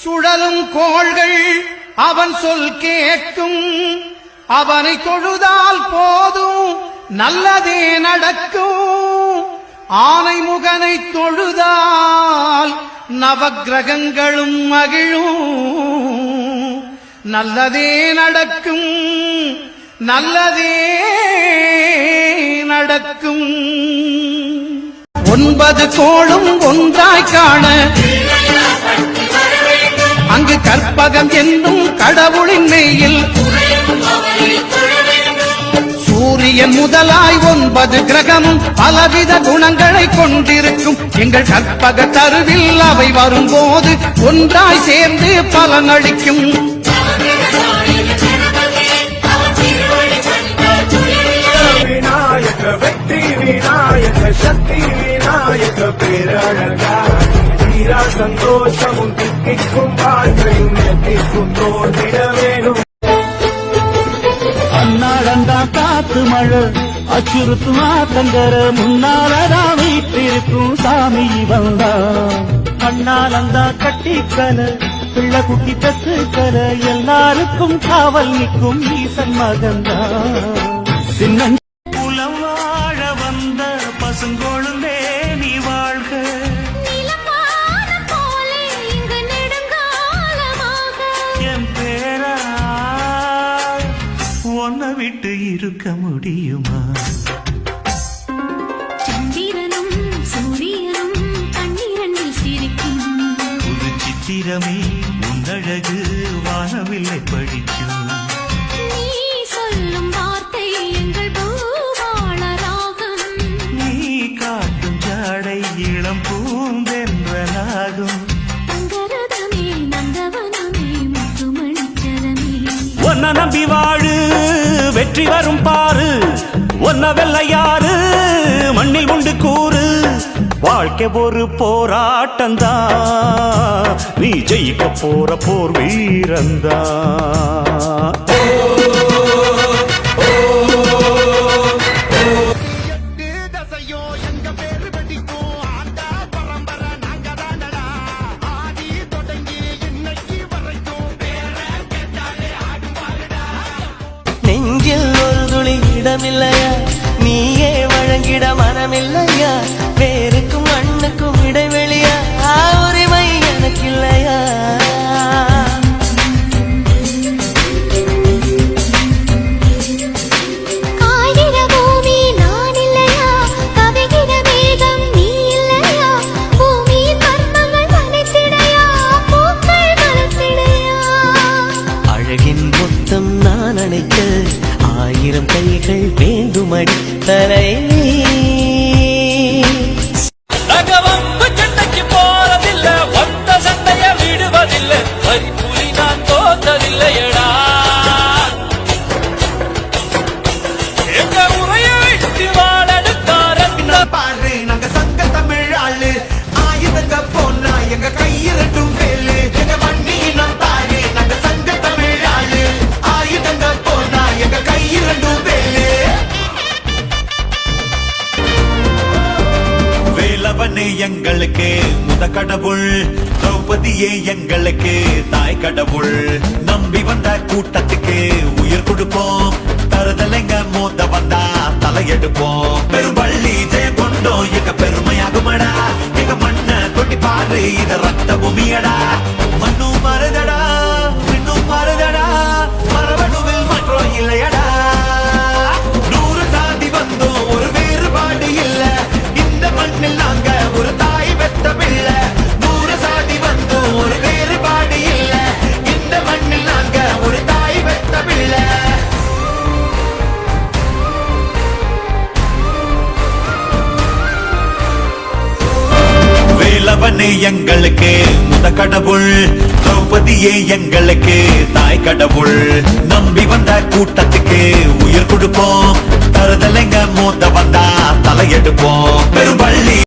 சுழலும் கோள்கள் அவன் சொல் கேட்கும், அவனை தொழுதால் போதும் நல்லதே நடக்கும். ஆனை முகனை தொழுதால் நவக்கிரகங்களும் மகிழும். நல்லதே நடக்கும், நல்லதே நடக்கும். 9 கோளும் ஒன்றாய் காண அங்கு கற்பகம் என்னும் கடவுளின் மெய்யில் சூரியன் முதலாய் 9 கிரகமும் பலவித குணங்களை கொண்டிருக்கும். எங்கள் கற்பக தருவில் அவை வரும்போது ஒன்றாய் சேர்ந்து பலனளிக்கும். விநாயக வெற்றி விநாயக சக்தி விநாயக பேரழகா தீரா சந்தோஷமும் தித்திக்கும் வாழ்க்கையும் எத்திக்கும் தோன்றிட வேணும். அன்னாடந்தா காத்து மழை அச்சுறுத்தும் ஆத்தங்கர முன்னாலதான் வீட்டிருக்கும் சாமி வந்தா. அண்ணாலந்தா கட்டிக்கல பிள்ளை குட்டி தத்துக்கல எல்லாருக்கும் காவல் நிற்கும் ஈசன் மகந்தா. சின்ன குலம் வாழ வந்த பசுங்கொழுந்தே நீ வாழ்க. என் பேரா உன்னை விட்டு இருக்க முடியுமா? சந்திரனும் சூரியனும் கண்ணீரண்டில் சிரிக்கும். புது சித்திரமே உன்னழகு வானவில்லை படிக்கும். நீ சொல்லும் வார்த்தை எங்கள் பூவாள ராகம். நீ காட்டும் ஜாடை இளம் பூந்தென்றனாகும். தங்கரதமே நந்தவனமே முத்துமணிச்சரமே. உன்னை நம்பி வாழு வெற்றி வரும் பாரு. உன்னை வெல்ல யாரு மண்ணில் உண்டு கூறு. வாழ்க்கை ஒரு போராட்டந்தா, நீ ஜெயிக்க போற போர் வீரந்தா. நெஞ்சில் ஒரு துளி இடமில்லையா, நீயே வழங்கிட மனமில்லையா. வேருக்கும் மண்ணுக்கும் இடைவெளியா, உரிமை எனக்கு இல்லையா. காய்கிற பூமி நான் இல்லையா, கவிகிற மேகம் நீ இல்லையா. பூமியின் மர்மங்கள் மறைத்திடையா, பூக்கள் மலர்த்திடையா. அழகின் மொத்தம் நான் அணைக்க 1000 கைகள் வேண்டுமடி தலை. சண்டைக்கு போறதில்லை, வந்த சண்டைய விடுவதில்லை, வரிப்புலி நான் தோற்றதில்லையடா. எங்க உரைய விட்டு வாழெடுத்தாரன் பாரு நாங்க சங்க தமிழ் ஆளு, ஆயுதங்க போனா எங்க கையிரட்டும் வேலு. எங்க மண்ணினம் பாரு நாங்க சங்க தமிழ் ஆளு, ஆயுதங்க போனா எங்க கையிரட்டும் வேலு. வேலவனே எங்களுக்கு முத கடவுள், திரௌபதியே எங்களுக்கு தாய் கடவுள். நம்பி வந்த கூட்டத்துக்கு உயிர் கொடுப்போம், தருதலைங்க மோத வந்தா தலையெடுப்போம். பெரும்பள்ளி ஜெயம் கொண்டோம் எங்க பெருமையாகுமடா. எங்க மண்ண தொட்டி பாரு இத ரத்த பூமியடா. மண்ணும் மருதடா இன்னும் மருதடா, மரபணுவில் மாற்றம் இல்லையடா. 100 சாதி வந்தோம் ஒரு வேறுபாடு இல்ல, இந்த மண்ணில் நாங்க ஒரு தாய் பெத்த பிள்ளை. 100 சாதி வந்தோம் ஒரு வேறுபாடு இல்ல, இந்த மண்ணில் நாங்க ஒரு தாய் பெத்த பிள்ளை. வேலவனே எங்களுக்கு முத கடவுள், திரௌபதியே எங்களுக்கு தாய் கடவுள். நம்பி வந்த கூட்டத்துக்கு உயிர் கொடுப்போம், தருதலைங்க மோத வந்தா தலையெடுப்போம். பெரும்பள்ளி